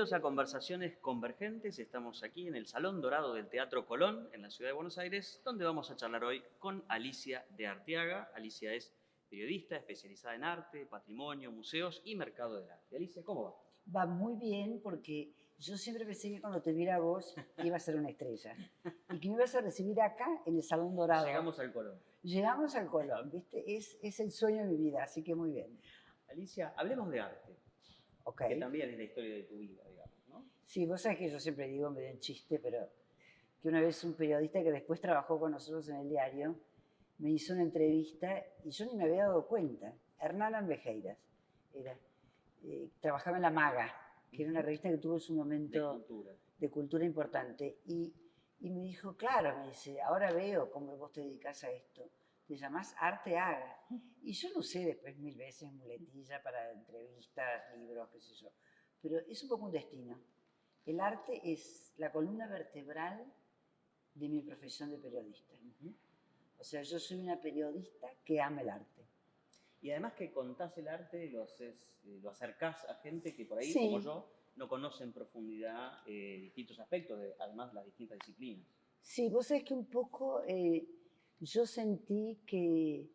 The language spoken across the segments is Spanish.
Bienvenidos a Conversaciones Convergentes. Estamos aquí en el Salón Dorado del Teatro Colón, en la ciudad de Buenos Aires, donde vamos a charlar hoy con Alicia de Arteaga. Alicia es periodista especializada en arte, patrimonio, museos y mercado del arte. Alicia, ¿cómo va? Va muy bien porque yo siempre pensé que cuando te viera a vos iba a ser una estrella y que me ibas a recibir acá en el Salón Dorado. Llegamos al Colón. Llegamos al Colón, ¿viste? Es el sueño de mi vida, así que muy bien. Alicia, hablemos de arte, Ok. que también es la historia de tu vida, digamos, ¿no? Sí, vos sabés que yo siempre digo, medio en chiste, pero que una vez un periodista que después trabajó con nosotros en el diario me hizo una entrevista y yo ni me había dado cuenta. Hernán Alvejeiras era. Trabajaba en La Maga, que era una revista que tuvo en su momento de cultura importante. Y me dijo, claro, me dice, ahora veo cómo vos te dedicás a esto. Te llamás Arteaga. Y yo lo usé después 1000 veces, muletilla para entrevistas, libros, qué sé yo. Pero es un poco un destino. El arte es la columna vertebral de mi profesión de periodista. O sea, yo soy una periodista que ama el arte. Y además que contás el arte, lo acercás a gente que por ahí, Sí. como yo, no conoce en profundidad distintos aspectos, además las distintas disciplinas. Sí, vos sabés que un poco yo sentí que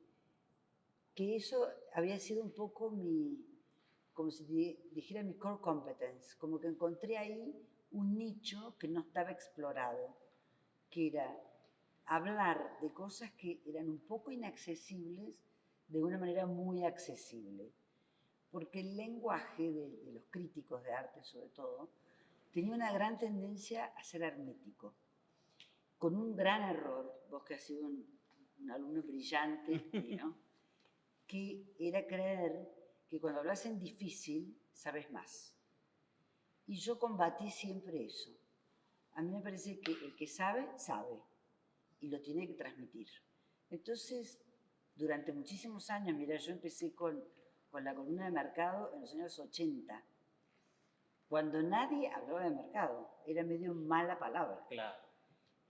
eso había sido un poco como si dijera mi core competence, como que encontré ahí un nicho que no estaba explorado, que era hablar de cosas que eran un poco inaccesibles de una manera muy accesible. Porque el lenguaje de los críticos de arte, sobre todo, tenía una gran tendencia a ser hermético, con un gran error, vos que has sido un alumno brillante mío, que era creer que cuando hablas en difícil, sabes más. Y yo combatí siempre eso. A mí me parece que el que sabe, sabe, y lo tiene que transmitir. Entonces, durante muchísimos años, mira, yo empecé con la columna de mercado en los años 80, cuando nadie hablaba de mercado, era medio mala palabra. Claro.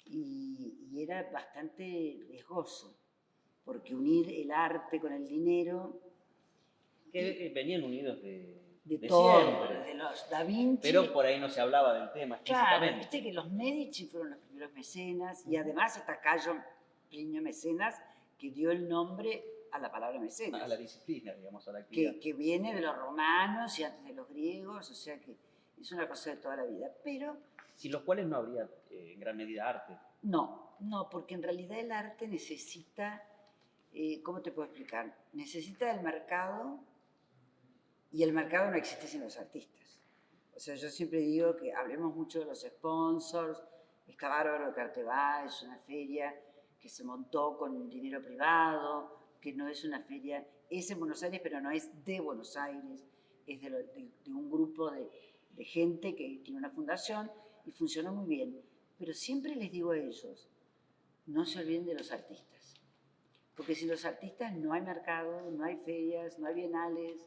Y era bastante riesgoso, porque unir el arte con el dinero... Que venían unidos de todo, siempre. desde los Da Vinci. Pero por ahí no se hablaba del tema explícitamente. Claro, viste que los Medici fueron los primeros mecenas, y además está Cayo Plinio Mecenas, que dio el nombre a la palabra mecenas. A la disciplina, digamos, a la actividad. Que viene de los romanos y antes de los griegos, o sea que es una cosa de toda la vida. Pero... sin los cuales no habría en gran medida arte. No, porque en realidad el arte necesita, ¿cómo te puedo explicar? Necesita del mercado, y el mercado no existe sin los artistas. O sea, yo siempre digo que hablemos mucho de los sponsors. Está bárbaro que Arteba es una feria que se montó con dinero privado, que no es una feria, es en Buenos Aires, pero no es de Buenos Aires, es de un grupo de gente que tiene una fundación y funciona muy bien. Pero siempre les digo a ellos, no se olviden de los artistas. Porque sin los artistas no hay mercado, no hay ferias, no hay bienales,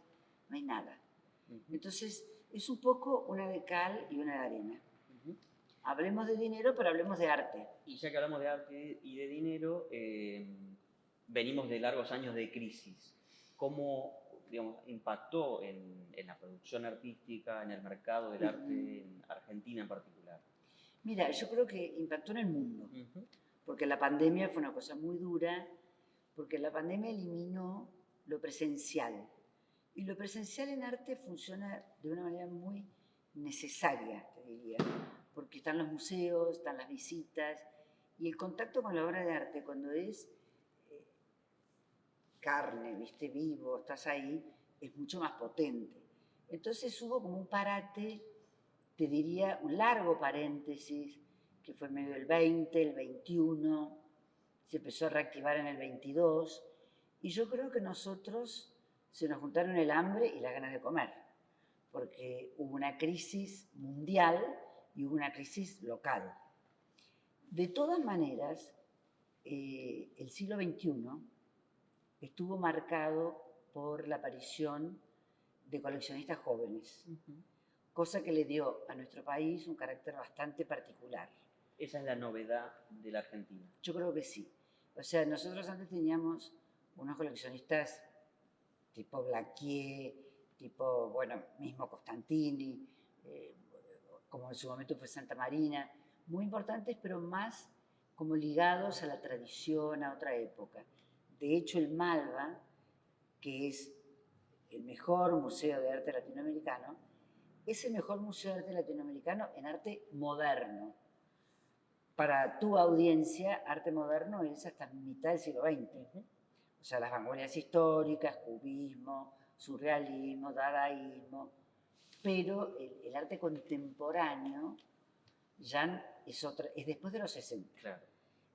no hay nada. Entonces, es un poco una de cal y una de arena. Hablemos de dinero, pero hablemos de arte. Y ya que hablamos de arte y de dinero, venimos de largos años de crisis. ¿Cómo, digamos, impactó en la producción artística, en el mercado del arte en Argentina en particular? Mira, yo creo que impactó en el mundo, porque la pandemia fue una cosa muy dura, porque la pandemia eliminó lo presencial. Y lo presencial en arte funciona de una manera muy necesaria, te diría, porque están los museos, están las visitas, y el contacto con la obra de arte, cuando es carne, viste, vivo, estás ahí, es mucho más potente. Entonces hubo como un parate, te diría, un largo paréntesis, que fue en medio del 20, el 21, se empezó a reactivar en el 22, y yo creo que nosotros se nos juntaron el hambre y las ganas de comer, porque hubo una crisis mundial y hubo una crisis local. De todas maneras, el siglo XXI estuvo marcado por la aparición de coleccionistas jóvenes, cosa que le dio a nuestro país un carácter bastante particular. Esa es la novedad de la Argentina. Yo creo que sí. O sea, nosotros antes teníamos unos coleccionistas tipo Blaquier, tipo, bueno, mismo Costantini, como en su momento fue Santa Marina, muy importantes, pero más como ligados a la tradición, a otra época. De hecho, el Malva, que es el mejor museo de arte latinoamericano, es el mejor museo de arte latinoamericano en arte moderno. Para tu audiencia, arte moderno es hasta mitad del siglo XX. O sea, las vanguardias históricas, cubismo, surrealismo, dadaísmo, pero el arte contemporáneo ya es después de los 60. Claro.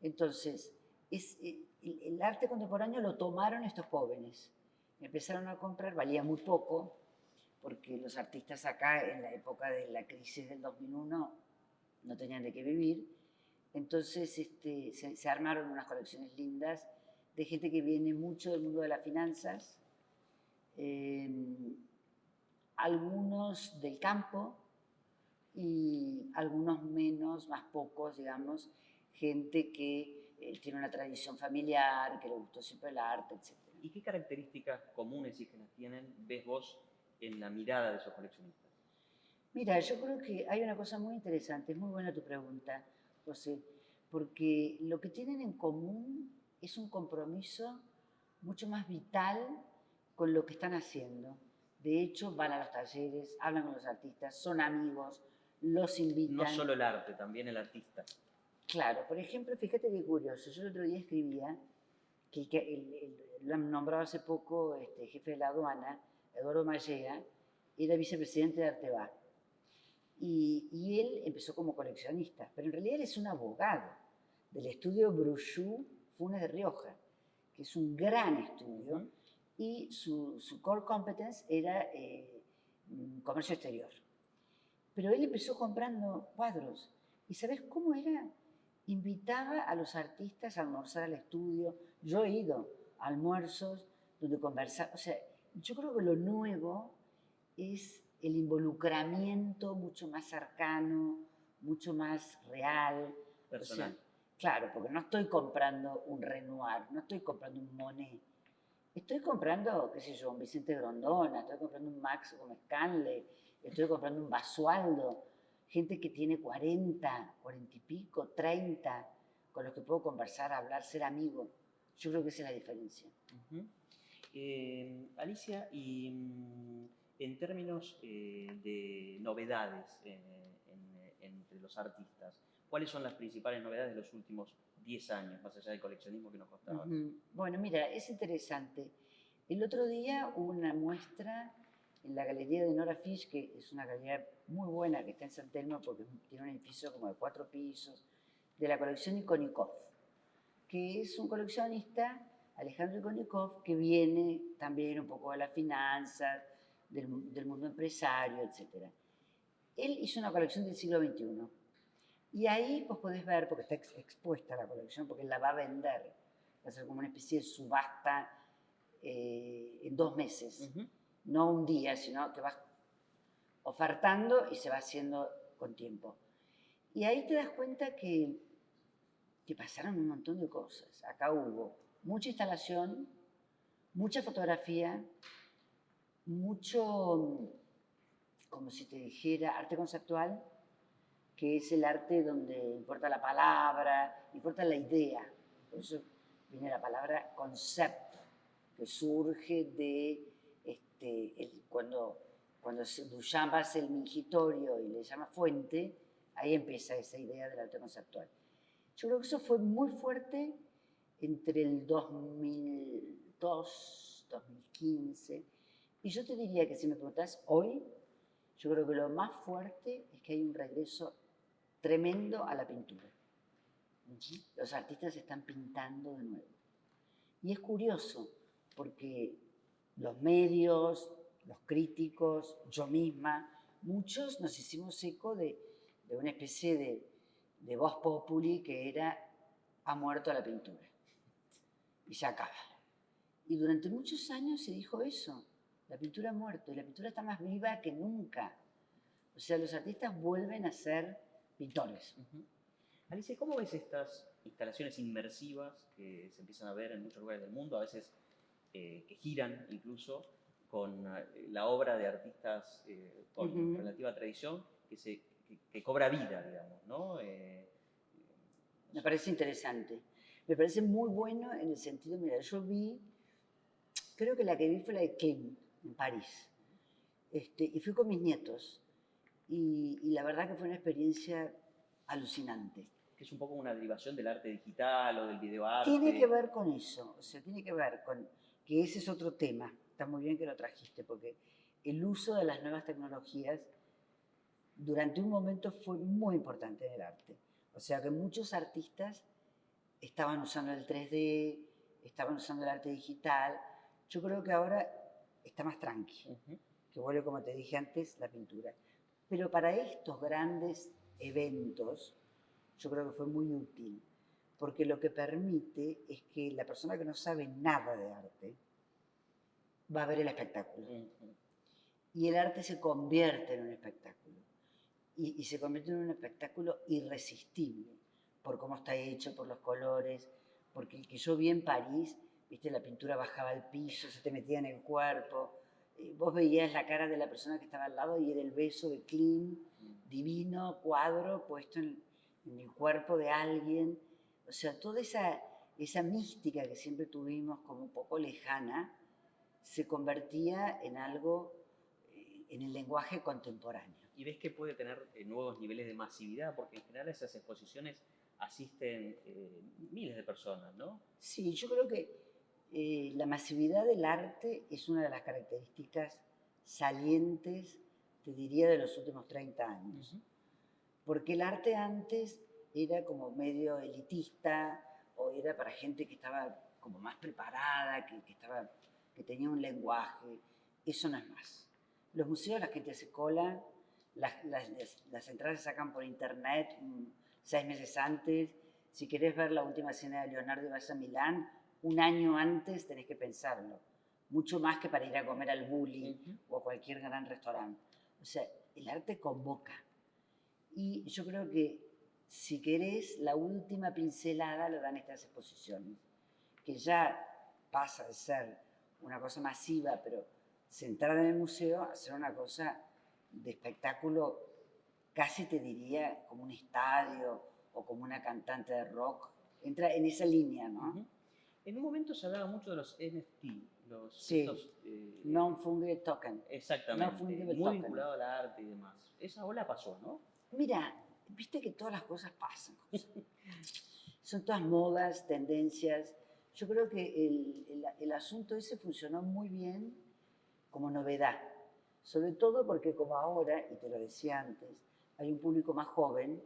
Entonces, el arte contemporáneo lo tomaron estos jóvenes. Empezaron a comprar, valía muy poco, porque los artistas acá en la época de la crisis del 2001 no tenían de qué vivir. Entonces se armaron unas colecciones lindas de gente que viene mucho del mundo de las finanzas, algunos del campo y algunos menos, más pocos, digamos, gente que tiene una tradición familiar, que le gustó siempre el arte, etc. ¿Y qué características comunes, si es que las tienen, ves vos en la mirada de esos coleccionistas? Mira, yo creo que hay una cosa muy interesante, es muy buena tu pregunta, José, porque lo que tienen en común es un compromiso mucho más vital con lo que están haciendo. De hecho, van a los talleres, hablan con los artistas, son amigos, los invitan. No solo el arte, también el artista. Claro, por ejemplo, fíjate qué curioso, yo el otro día escribía que lo han nombrado hace poco jefe de la aduana, Eduardo Mallea, era vicepresidente de Arteba. Y él empezó como coleccionista, pero en realidad él es un abogado del estudio Bruchou Funes de Rioja, que es un gran estudio, y su core competence era comercio exterior. Pero él empezó comprando cuadros, y ¿sabes cómo era? Invitaba a los artistas a almorzar al estudio. Yo he ido a almuerzos donde conversaba. O sea, yo creo que lo nuevo es el involucramiento mucho más cercano, mucho más real. Personal. O sea, claro, porque no estoy comprando un Renoir, no estoy comprando un Monet. Estoy comprando, qué sé yo, un Vicente Grondona, estoy comprando un Max Gómez Canle, estoy comprando un Basualdo. Gente que tiene 40, 40 y pico, 30, con los que puedo conversar, hablar, ser amigo. Yo creo que esa es la diferencia. Alicia, y en términos de novedades entre los artistas, ¿cuáles son las principales novedades de los últimos 10 años, más allá del coleccionismo que nos costaba? Bueno, mira, es interesante. El otro día hubo una muestra en la galería de Nora Fish, que es una galería muy buena que está en San Telmo porque tiene un edificio como de 4 pisos, de la colección Ikonikov, que es un coleccionista, Alejandro Ikonikov, que viene también un poco de las finanzas, del mundo empresario, etc. Él hizo una colección del siglo XXI. Y ahí pues podés ver, porque está expuesta la colección, porque él la va a vender, va a ser como una especie de subasta en 2 meses. No un día, sino que vas ofertando y se va haciendo con tiempo. Y ahí te das cuenta que pasaron un montón de cosas. Acá hubo mucha instalación, mucha fotografía, mucho, como si te dijera, arte conceptual, que es el arte donde importa la palabra, importa la idea. Por eso viene la palabra concepto, que surge de cuando Duchamp hace el mingitorio y le llama fuente, ahí empieza esa idea del arte conceptual. Yo creo que eso fue muy fuerte entre el 2002, 2015, y yo te diría que si me preguntás hoy, yo creo que lo más fuerte es que hay un regreso tremendo a la pintura. Los artistas están pintando de nuevo. Y es curioso, porque los medios, los críticos, yo misma, muchos nos hicimos eco de una especie de voz populi que era ha muerto la pintura. Y se acaba. Y durante muchos años se dijo eso, la pintura ha muerto, y la pintura está más viva que nunca. O sea, los artistas vuelven a ser pintores. Alicia, ¿cómo ves estas instalaciones inmersivas que se empiezan a ver en muchos lugares del mundo, a veces que giran incluso con la obra de artistas con relativa tradición, que que cobra vida, digamos, ¿no? Me parece interesante. Me parece muy bueno en el sentido, mira, yo vi, creo que la que vi fue la de Klimt, en París. Y fui con mis nietos. Y la verdad que fue una experiencia alucinante. Que es un poco una derivación del arte digital o del Tiene que videoarte. ver con eso, o sea, tiene que ver con que ese es otro tema. Está muy bien que lo trajiste, porque el uso de las nuevas tecnologías durante un momento fue muy importante en el arte. O sea que muchos artistas estaban usando el 3D, estaban usando el arte digital. Yo creo que ahora está más tranqui, que vuelve, como te dije antes, la pintura. Pero para estos grandes eventos, yo creo que fue muy útil, porque lo que permite es que la persona que no sabe nada de arte va a ver el espectáculo. Y el arte se convierte en un espectáculo. Y se convierte en un espectáculo irresistible, por cómo está hecho, por los colores, porque el que yo vi en París, viste, la pintura bajaba al piso, se te metía en el cuerpo, vos veías la cara de la persona que estaba al lado y era el beso de Klimt, divino cuadro puesto en el cuerpo de alguien. O sea, toda esa mística que siempre tuvimos como un poco lejana, se convertía en algo, en el lenguaje contemporáneo. Y ves que puede tener nuevos niveles de masividad, porque en general a esas exposiciones asisten miles de personas, ¿no? Sí, yo creo que la masividad del arte es una de las características salientes, te diría, de los últimos 30 años. Porque el arte antes era como medio elitista, o era para gente que estaba como más preparada, que tenía un lenguaje. Eso no es más. Los museos, la gente hace cola, las entradas se sacan por internet 6 meses antes. Si querés ver la última cena de Leonardo y vas a Milán, un año antes tenés que pensarlo. Mucho más que para ir a comer al Bulli o a cualquier gran restaurante. O sea, el arte convoca. Y yo creo que, si querés, la última pincelada lo dan estas exposiciones, que ya pasa de ser una cosa masiva, pero centrada en el museo, a ser una cosa de espectáculo, casi te diría como un estadio o como una cantante de rock. Entra en esa línea, ¿no? En un momento se hablaba mucho de los NFT, sí, non-fungible token. Exactamente, muy vinculado al arte y demás. Esa ola pasó, ¿no? Mira, viste que todas las cosas pasan. Son todas modas, tendencias. Yo creo que el asunto ese funcionó muy bien como novedad. Sobre todo porque como ahora, y te lo decía antes, hay un público más joven,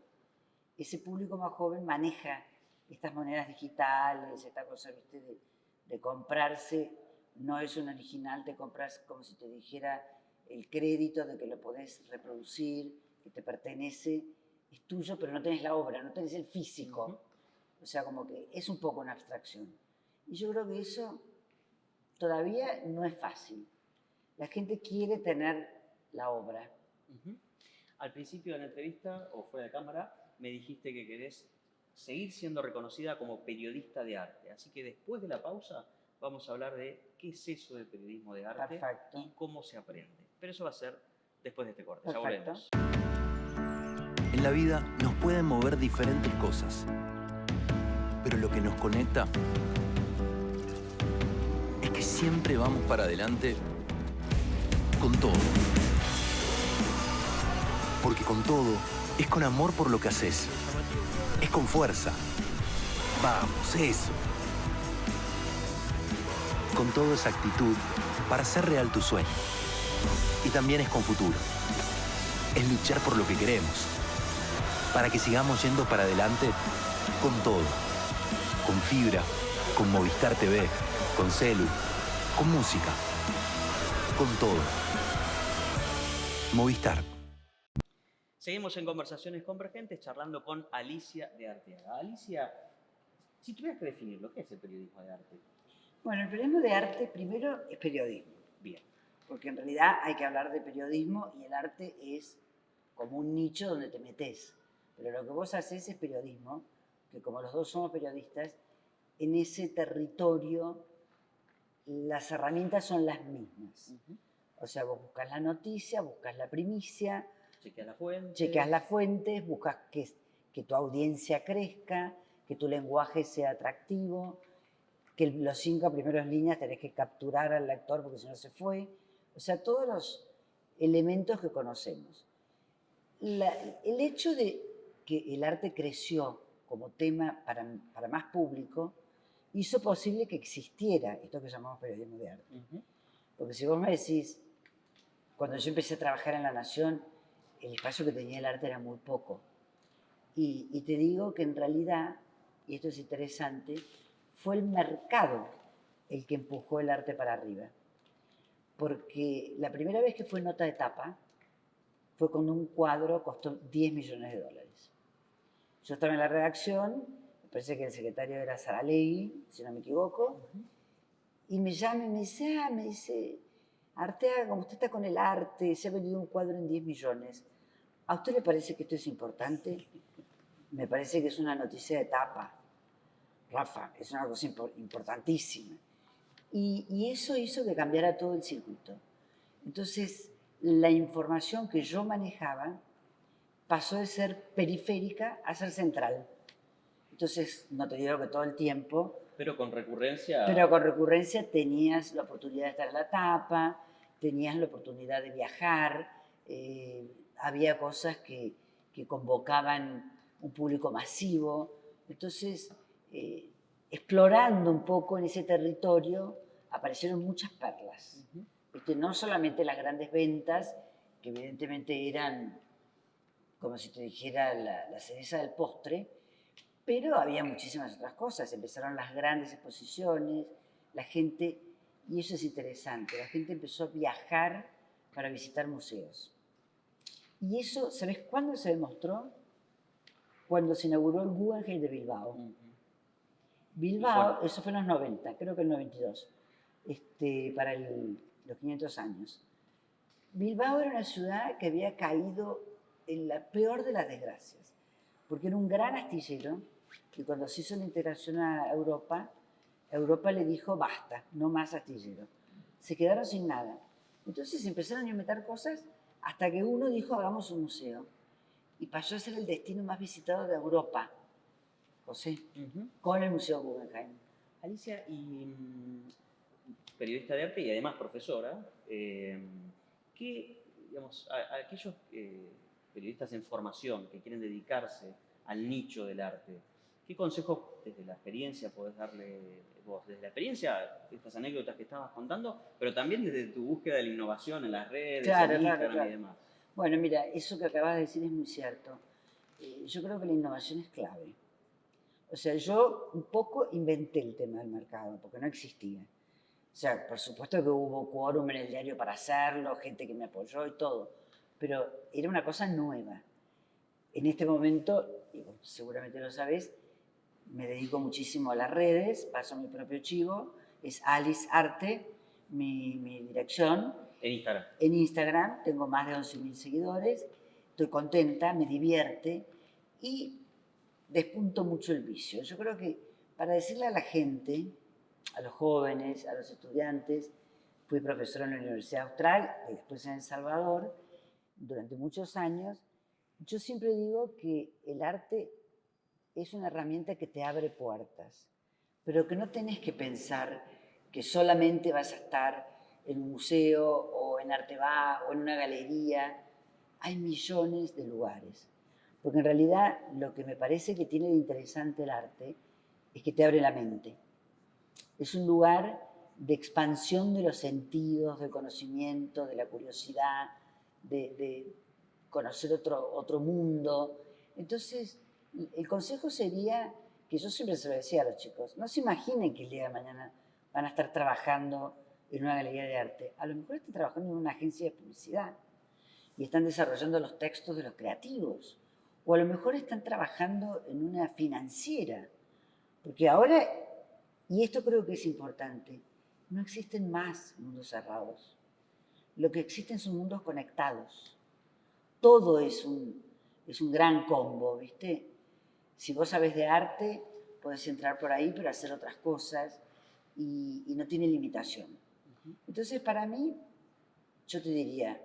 ese público más joven maneja estas monedas digitales, esta cosa, ¿viste? De comprarse, no es un original, te compras como si te dijera el crédito de que lo podés reproducir, que te pertenece, es tuyo, pero no tenés la obra, no tenés el físico. O sea, como que es un poco una abstracción. Y yo creo que eso todavía no es fácil. La gente quiere tener la obra. Al principio de la entrevista, o fuera de cámara, me dijiste que querés seguir siendo reconocida como periodista de arte. Así que después de la pausa vamos a hablar de qué es eso del periodismo de arte. Perfecto. Y cómo se aprende. Pero eso va a ser después de este corte. Perfecto. Ya volvemos. En la vida nos pueden mover diferentes cosas, pero lo que nos conecta es que siempre vamos para adelante con todo. Porque con todo es con amor por lo que haces. Es con fuerza. Vamos, eso. Con toda esa actitud para hacer real tu sueño. Y también es con futuro. Es luchar por lo que queremos. Para que sigamos yendo para adelante con todo. Con fibra, con Movistar TV, con celu, con música. Con todo. Movistar. Seguimos en Conversaciones Convergentes charlando con Alicia de Arteaga. Alicia, si tuvieras que definirlo, ¿qué es el periodismo de arte? Bueno, el periodismo de arte primero es periodismo. Bien. Porque en realidad hay que hablar de periodismo y el arte es como un nicho donde te metes. Pero lo que vos haces es periodismo, que como los dos somos periodistas, en ese territorio las herramientas son las mismas. O sea, vos buscas la noticia, buscas la primicia, Chequeas la fuente. Chequeas las fuentes, buscas que tu audiencia crezca, que tu lenguaje sea atractivo, que los 5 primeros líneas tenés que capturar al lector porque si no se fue. O sea, todos los elementos que conocemos. El hecho de que el arte creció como tema para más público hizo posible que existiera esto que llamamos periodismo de arte. Porque si vos me decís, cuando yo empecé a trabajar en La Nación, el espacio que tenía el arte era muy poco. Y te digo que en realidad, y esto es interesante, fue el mercado el que empujó el arte para arriba. Porque la primera vez que fue nota de tapa fue cuando un cuadro costó $10 millones. Yo estaba en la redacción, me parece que el secretario era Saralegui, si no me equivoco, y me llama y me dice, Arteaga, como usted está con el arte, se ha vendido un cuadro en 10 millones, ¿a usted le parece que esto es importante? Me parece que es una noticia de tapa, Rafa, es una cosa importantísima. Y eso hizo que cambiara todo el circuito. Entonces, la información que yo manejaba pasó de ser periférica a ser central. Entonces, no te digo que todo el tiempo. Pero con recurrencia. Pero con recurrencia tenías la oportunidad de estar en la tapa, tenías la oportunidad de viajar, había cosas que convocaban un público masivo. Entonces, explorando un poco en ese territorio, aparecieron muchas perlas. No solamente las grandes ventas, que evidentemente eran, como si te dijera, la cereza del postre, pero había muchísimas otras cosas. Empezaron las grandes exposiciones, la gente, y eso es interesante, la gente empezó a viajar para visitar museos. Y eso, ¿sabes cuándo se demostró? Cuando se inauguró el Guggenheim de Bilbao. Bilbao, eso fue en los 90, creo que en el 92, para los 500 años. Bilbao era una ciudad que había caído en la peor de las desgracias, porque era un gran astillero, y cuando se hizo la integración a Europa, Europa le dijo, basta, no más astillero. Se quedaron sin nada. Entonces empezaron a inventar cosas hasta que uno dijo, hagamos un museo. Y pasó a ser el destino más visitado de Europa, José, con el Museo Guggenheim. Alicia, y periodista de arte y además profesora, digamos, a aquellos periodistas en formación que quieren dedicarse al nicho del arte, ¿qué consejos desde la experiencia podés darle vos? Desde la experiencia, estas anécdotas que estabas contando, pero también desde tu búsqueda de la innovación en las redes, en Instagram y demás. Bueno, mira, eso que acabas de decir es muy cierto. Yo creo que la innovación es clave. O sea, yo un poco inventé el tema del mercado, porque no existía. O sea, por supuesto que hubo quórum en el diario para hacerlo, gente que me apoyó y todo, pero era una cosa nueva. En este momento, y vos seguramente lo sabés, me dedico muchísimo a las redes, paso mi propio chivo, es Alice Arte, mi dirección. En Instagram. En Instagram tengo más de 11.000 seguidores, estoy contenta, me divierte y despunto mucho el vicio. Yo creo que para decirle a la gente, a los jóvenes, a los estudiantes, fui profesora en la Universidad Austral y después en El Salvador durante muchos años, yo siempre digo que el arte es una herramienta que te abre puertas, pero que no tenés que pensar que solamente vas a estar en un museo o en Arteba o en una galería. Hay millones de lugares. Porque en realidad lo que me parece que tiene de interesante el arte es que te abre la mente. Es un lugar de expansión de los sentidos, del conocimiento, de la curiosidad, de conocer otro mundo. Entonces, el consejo sería que yo siempre se lo decía a los chicos, no se imaginen que el día de mañana van a estar trabajando en una galería de arte. A lo mejor están trabajando en una agencia de publicidad y están desarrollando los textos de los creativos. O a lo mejor están trabajando en una financiera. Porque ahora, y esto creo que es importante, no existen más mundos cerrados. Lo que existen son mundos conectados. Todo es un gran combo, ¿viste? Si vos sabés de arte, podés entrar por ahí, pero hacer otras cosas y no tiene limitación. Entonces, para mí, yo te diría,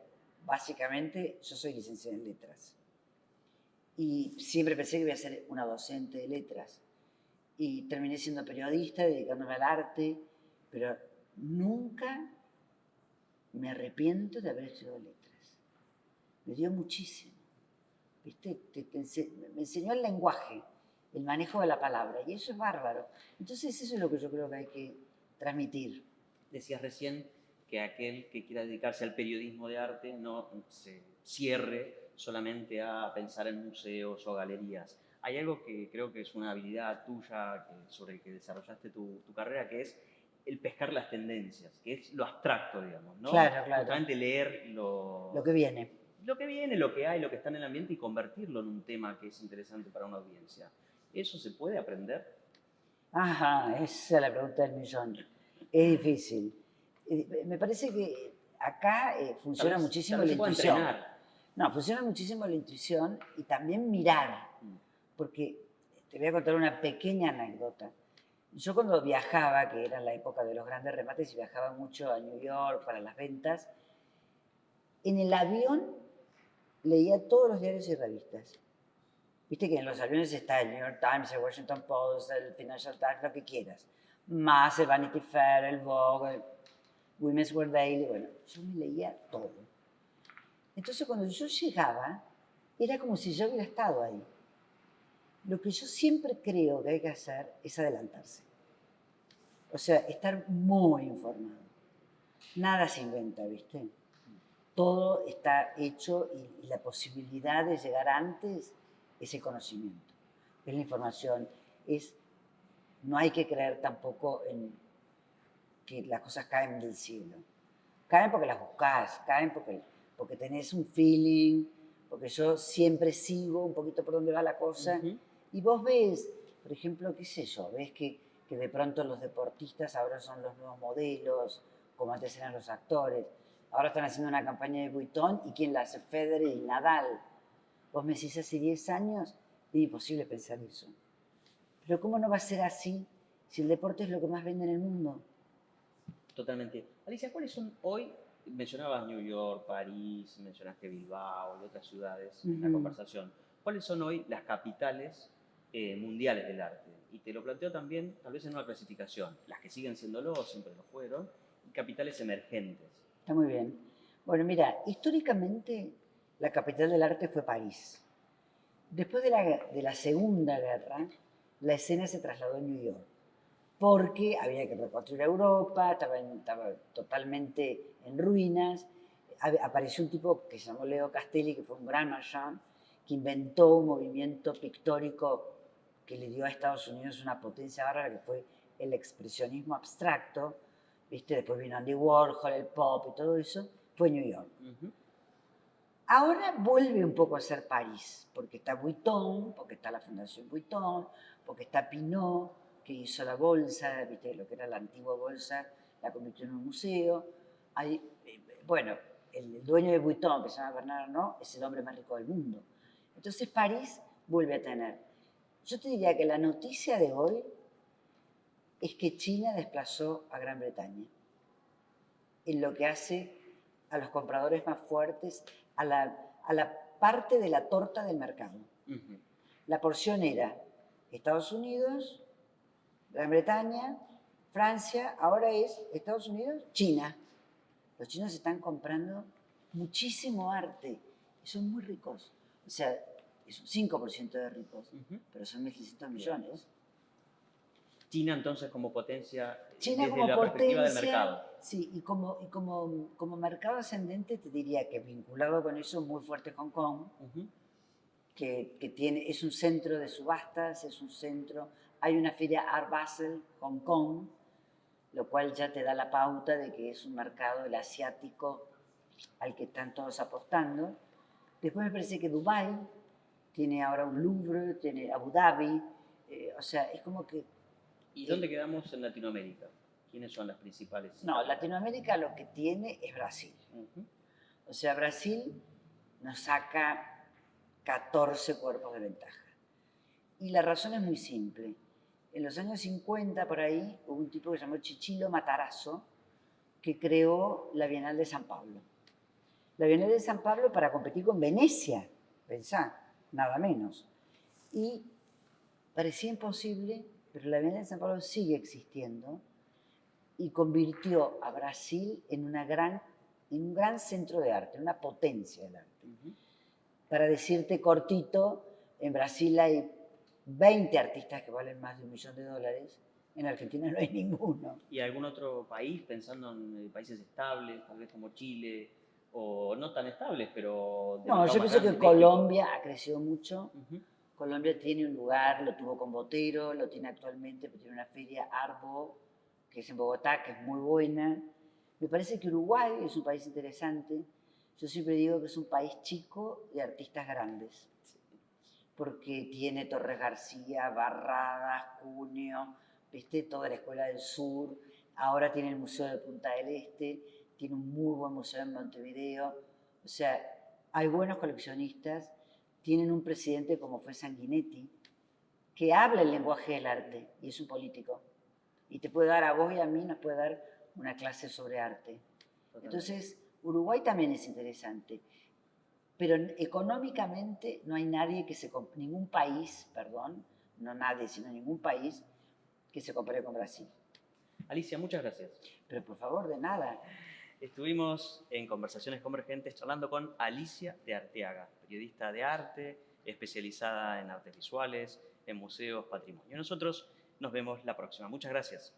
básicamente, yo soy licenciada en letras. Y siempre pensé que iba a ser una docente de letras. Y terminé siendo periodista, dedicándome al arte, pero nunca me arrepiento de haber estudiado letras. Me dio muchísimo. ¿Viste? Me enseñó el lenguaje, el manejo de la palabra, y eso es bárbaro. Entonces eso es lo que yo creo que hay que transmitir. Decías recién que aquel que quiera dedicarse al periodismo de arte no se cierre solamente a pensar en museos o galerías. Hay algo que creo que es una habilidad tuya sobre el que desarrollaste tu carrera, que es el pescar las tendencias, que es lo abstracto, digamos, ¿no? Claro, claro. Justamente leer Lo que viene. Lo que viene, lo que hay, lo que está en el ambiente y convertirlo en un tema que es interesante para una audiencia. ¿Eso se puede aprender? Ajá, esa es la pregunta del millón. Es difícil. Me parece que acá funciona muchísimo la intuición. No, funciona muchísimo la intuición y también mirar. Porque te voy a contar una pequeña anécdota. Yo cuando viajaba, que era la época de los grandes remates, y viajaba mucho a New York para las ventas, en el avión leía todos los diarios y revistas. Viste que en los aviones está el New York Times, el Washington Post, el Financial Times, lo que quieras. Más el Vanity Fair, el Vogue, el Women's Wear Daily. Bueno, yo me leía todo. Entonces cuando yo llegaba, era como si yo hubiera estado ahí. Lo que yo siempre creo que hay que hacer es adelantarse. O sea, estar muy informado. Nada se inventa, ¿viste? Todo está hecho y la posibilidad de llegar antes es el conocimiento, es la información. No hay que creer tampoco en que las cosas caen del cielo. Caen porque las buscas, caen porque tenés un feeling, porque yo siempre sigo un poquito por donde va la cosa. Y vos ves, por ejemplo, qué sé yo, ves que de pronto los deportistas ahora son los nuevos modelos, como antes eran los actores. Ahora están haciendo una campaña de Vuitton y ¿quién la hace? Federer y Nadal. Vos me decís hace 10 años, es imposible pensar eso. Pero ¿cómo no va a ser así si el deporte es lo que más vende en el mundo? Totalmente. Alicia, ¿cuáles son hoy? Mencionabas New York, París, mencionaste Bilbao y otras ciudades en la conversación. ¿Cuáles son hoy las capitales mundiales del arte? Y te lo planteo también, tal vez en una clasificación. Las que siguen siéndolo, siempre lo fueron, y capitales emergentes. Está muy bien. Bueno, mira, históricamente la capital del arte fue París. Después de la Segunda Guerra, la escena se trasladó a New York, porque había que reconstruir Europa, estaba totalmente en ruinas. Apareció un tipo que se llamó Leo Castelli, que fue un gran marchand, que inventó un movimiento pictórico que le dio a Estados Unidos una potencia bárbara, que fue el expresionismo abstracto. ¿Viste? Después vino Andy Warhol, el pop y todo eso, fue New York. Ahora vuelve un poco a ser París, porque está Vuitton, porque está la Fundación Vuitton, porque está Pinault, que hizo la bolsa, ¿viste? Lo que era la antigua bolsa, la convirtió en un museo. Bueno, el dueño de Vuitton, que se llama Bernard Arnault, es el hombre más rico del mundo. Entonces París vuelve a tener. Yo te diría que la noticia de hoy es que China desplazó a Gran Bretaña en lo que hace a los compradores más fuertes, a la parte de la torta del mercado. La porción era Estados Unidos, Gran Bretaña, Francia, ahora es Estados Unidos, China. Los chinos están comprando muchísimo arte y son muy ricos. O sea, es un 5% de ricos, pero son 1.600 millones. China entonces como potencia China desde como la perspectiva del potencia, mercado. sí, y como mercado ascendente te diría que vinculado con eso muy fuerte Hong Kong, que es un centro de subastas, hay una feria Art Basel Hong Kong, lo cual ya te da la pauta de que es un mercado, el asiático, al que están todos apostando. Después me parece que Dubái tiene ahora un Louvre, tiene Abu Dhabi, o sea, es como que... ¿Y dónde quedamos en Latinoamérica? ¿Quiénes son las principales? No, Latinoamérica lo que tiene es Brasil. O sea, Brasil nos saca 14 cuerpos de ventaja. Y la razón es muy simple. En los años 50, por ahí, hubo un tipo que se llamó Chichilo Matarazzo, que creó la Bienal de San Pablo. La Bienal de San Pablo para competir con Venecia, pensá, nada menos. Y parecía imposible, pero la Bienal de San Pablo sigue existiendo y convirtió a Brasil en un gran centro de arte, una potencia del arte. Para decirte cortito, en Brasil hay 20 artistas que valen más de $1 millón, en Argentina no hay ninguno. ¿Y algún otro país, pensando en países estables, tal vez como Chile, o no tan estables, pero... No, yo pienso que Colombia ha crecido mucho. Colombia tiene un lugar, lo tuvo con Botero, lo tiene actualmente, pero tiene una feria Arbo, que es en Bogotá, que es muy buena. Me parece que Uruguay es un país interesante. Yo siempre digo que es un país chico de artistas grandes, porque tiene Torres García, Barradas, Cuneo, ¿viste? Toda la Escuela del Sur, ahora tiene el Museo de Punta del Este, tiene un muy buen museo en Montevideo. O sea, hay buenos coleccionistas, tienen un presidente como fue Sanguinetti, que habla el lenguaje del arte y es un político. Y te puede dar a vos y a mí, nos puede dar una clase sobre arte. Entonces, Uruguay también es interesante. Pero económicamente no hay nadie ningún país, perdón, no nadie, sino ningún país que se compare con Brasil. Alicia, muchas gracias. Pero por favor, de nada. Estuvimos en Conversaciones Convergentes charlando con Alicia de Arteaga, periodista de arte, especializada en artes visuales, en museos, patrimonio. Nosotros nos vemos la próxima. Muchas gracias.